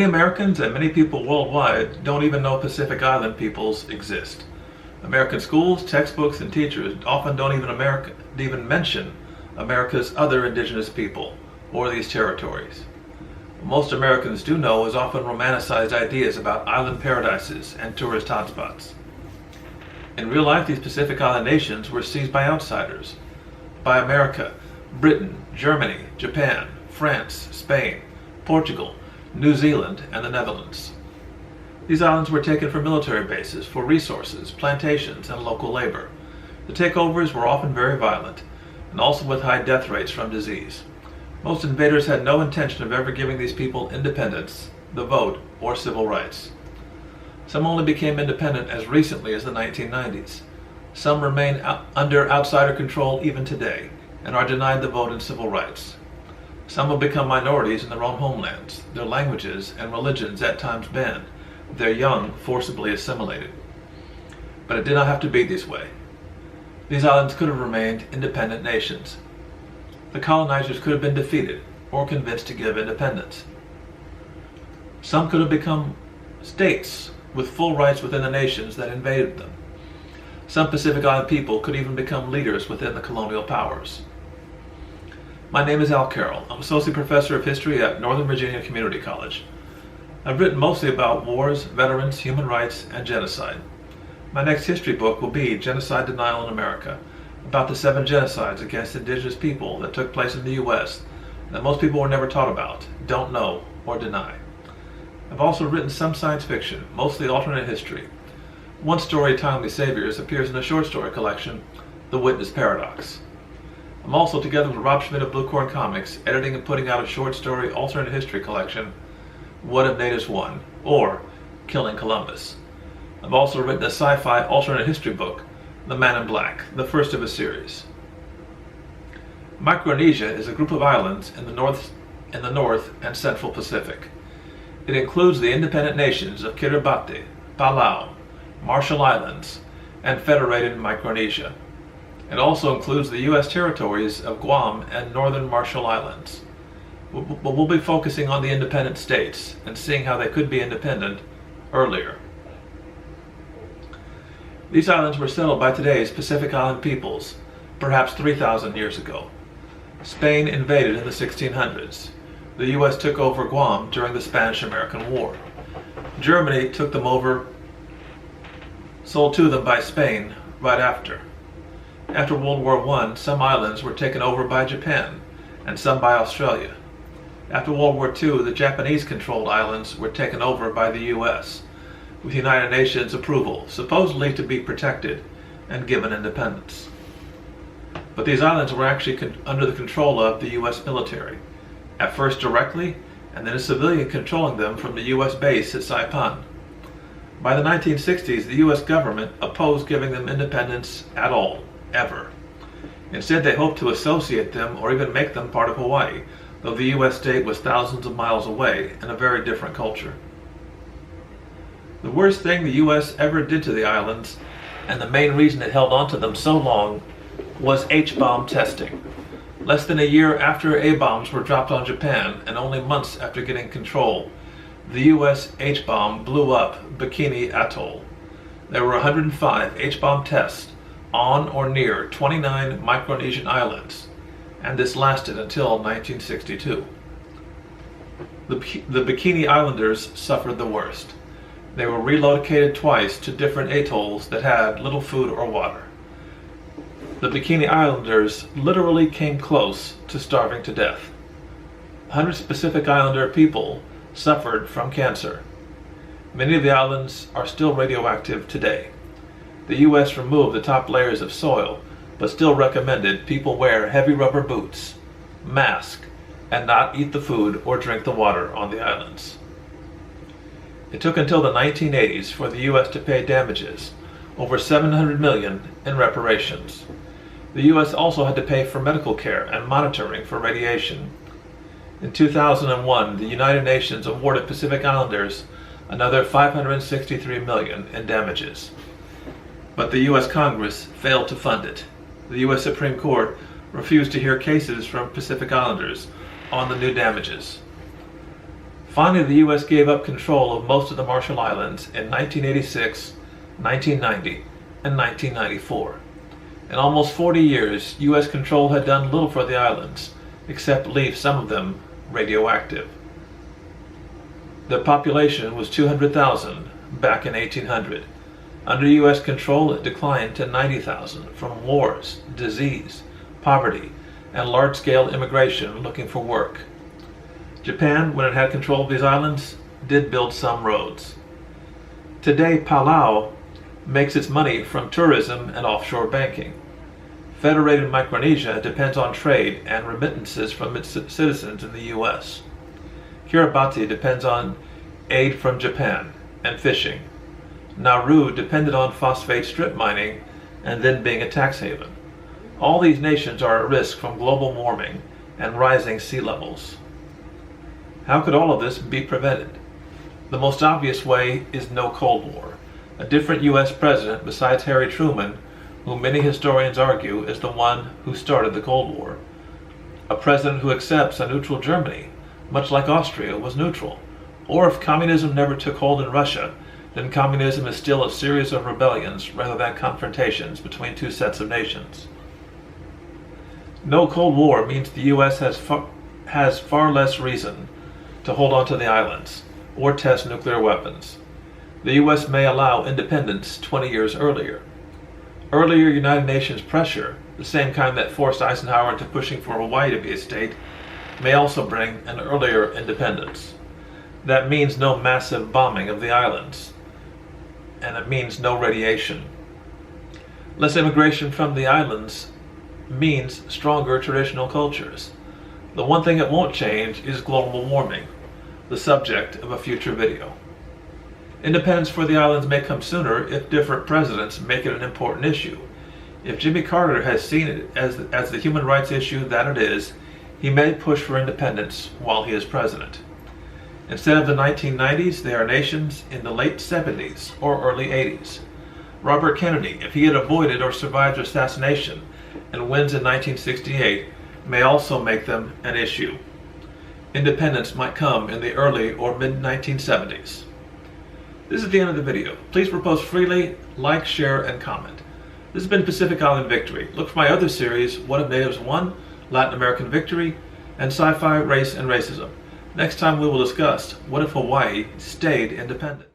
Many Americans and many people worldwide don't even know Pacific Island peoples exist. American schools, textbooks, and teachers often don't even mention America's other indigenous people or these territories. What most Americans do know is often romanticized ideas about island paradises and tourist hotspots. In real life, these Pacific Island nations were seized by outsiders, by America, Britain, Germany, Japan, France, Spain, Portugal, New Zealand, and the Netherlands. These islands were taken for military bases, for resources, plantations, and local labor. The takeovers were often very violent, and also with high death rates from disease. Most invaders had no intention of ever giving these people independence, the vote, or civil rights. Some only became independent as recently as the 1990s. Some remain under outsider control even today, and are denied the vote and civil rights. Some have become minorities in their own homelands, their languages and religions at times banned, their young forcibly assimilated. But it did not have to be this way. These islands could have remained independent nations. The colonizers could have been defeated or convinced to give independence. Some could have become states with full rights within the nations that invaded them. Some Pacific Island people could even become leaders within the colonial powers. My name is Al Carroll. I'm Associate Professor of History at Northern Virginia Community College. I've written mostly about wars, veterans, human rights, and genocide. My next history book will be Genocide Denial in America, about the 7 genocides against indigenous people that took place in the U.S. that most people were never taught about, don't know, or deny. I've also written some science fiction, mostly alternate history. One story, Timely Saviors, appears in a short story collection, The Witness Paradox. I'm also, together with Rob Schmidt of Blue Corn Comics, editing and putting out a short story alternate history collection, What If Natives Won? Or Killing Columbus. I've also written a sci-fi alternate history book, The Man in Black, the first of a series. Micronesia is a group of islands in the North and Central Pacific. It includes the independent nations of Kiribati, Palau, Marshall Islands, and Federated Micronesia. It also includes the U.S. territories of Guam and Northern Marshall Islands. But we'll be focusing on the independent states and seeing how they could be independent earlier. These islands were settled by today's Pacific Island peoples, perhaps 3,000 years ago. Spain invaded in the 1600s. The U.S. took over Guam during the Spanish-American War. Germany took them over, sold to them by Spain right after. After World War I, some islands were taken over by Japan, and some by Australia. After World War II, the Japanese-controlled islands were taken over by the U.S., with United Nations approval, supposedly to be protected and given independence. But these islands were actually under the control of the U.S. military, at first directly, and then a civilian controlling them from the U.S. base at Saipan. By the 1960s, the U.S. government opposed giving them independence at all, ever. Instead, they hoped to associate them or even make them part of Hawaii, though the U.S. state was thousands of miles away in a very different culture. The worst thing the U.S. ever did to the islands, and the main reason it held on to them so long, was H-bomb testing. Less than a year after A-bombs were dropped on Japan, and only months after getting control, the U.S. H-bomb blew up Bikini Atoll. There were 105 H-bomb tests on or near 29 Micronesian islands, and this lasted until 1962. The Bikini Islanders suffered the worst. They were relocated twice to different atolls that had little food or water. The Bikini Islanders literally came close to starving to death. Hundreds of Pacific Islander people suffered from cancer. Many of the islands are still radioactive today. The U.S. removed the top layers of soil, but still recommended people wear heavy rubber boots, mask, and not eat the food or drink the water on the islands. It took until the 1980s for the U.S. to pay damages, over $700 million in reparations. The U.S. also had to pay for medical care and monitoring for radiation. In 2001, the United Nations awarded Pacific Islanders another $563 million in damages. But the U.S. Congress failed to fund it. The U.S. Supreme Court refused to hear cases from Pacific Islanders on the new damages. Finally, the U.S. gave up control of most of the Marshall Islands in 1986, 1990, and 1994. In almost 40 years, U.S. control had done little for the islands, except leave some of them radioactive. Their population was 200,000 back in 1800. Under U.S. control, it declined to 90,000 from wars, disease, poverty, and large-scale immigration looking for work. Japan, when it had control of these islands, did build some roads. Today, Palau makes its money from tourism and offshore banking. Federated Micronesia depends on trade and remittances from its citizens in the U.S. Kiribati depends on aid from Japan and fishing. Nauru depended on phosphate strip mining and then being a tax haven. All these nations are at risk from global warming and rising sea levels. How could all of this be prevented? The most obvious way is no Cold War. A different U.S. president besides Harry Truman, whom many historians argue is the one who started the Cold War. A president who accepts a neutral Germany, much like Austria was neutral. Or if communism never took hold in Russia, then communism is still a series of rebellions rather than confrontations between two sets of nations. No Cold War means the U.S. has far less reason to hold on to the islands or test nuclear weapons. The U.S. may allow independence 20 years earlier. Earlier United Nations pressure, the same kind that forced Eisenhower into pushing for Hawaii to be a state, may also bring an earlier independence. That means no massive bombing of the islands, and it means no radiation. Less immigration from the islands means stronger traditional cultures. The one thing it won't change is global warming, the subject of a future video. Independence for the islands may come sooner if different presidents make it an important issue. If Jimmy Carter has seen it as the human rights issue that it is, he may push for independence while he is president. Instead of the 1990s, they are nations in the late 70s or early 80s. Robert Kennedy, if he had avoided or survived assassination and wins in 1968, may also make them an issue. Independence might come in the early or mid-1970s. This is the end of the video. Please propose freely, like, share, and comment. This has been Pacific Island Victory. Look for my other series, What If Natives Won, Latin American Victory, and Sci-Fi, Race, and Racism. Next time we will discuss, what if Hawaii stayed independent?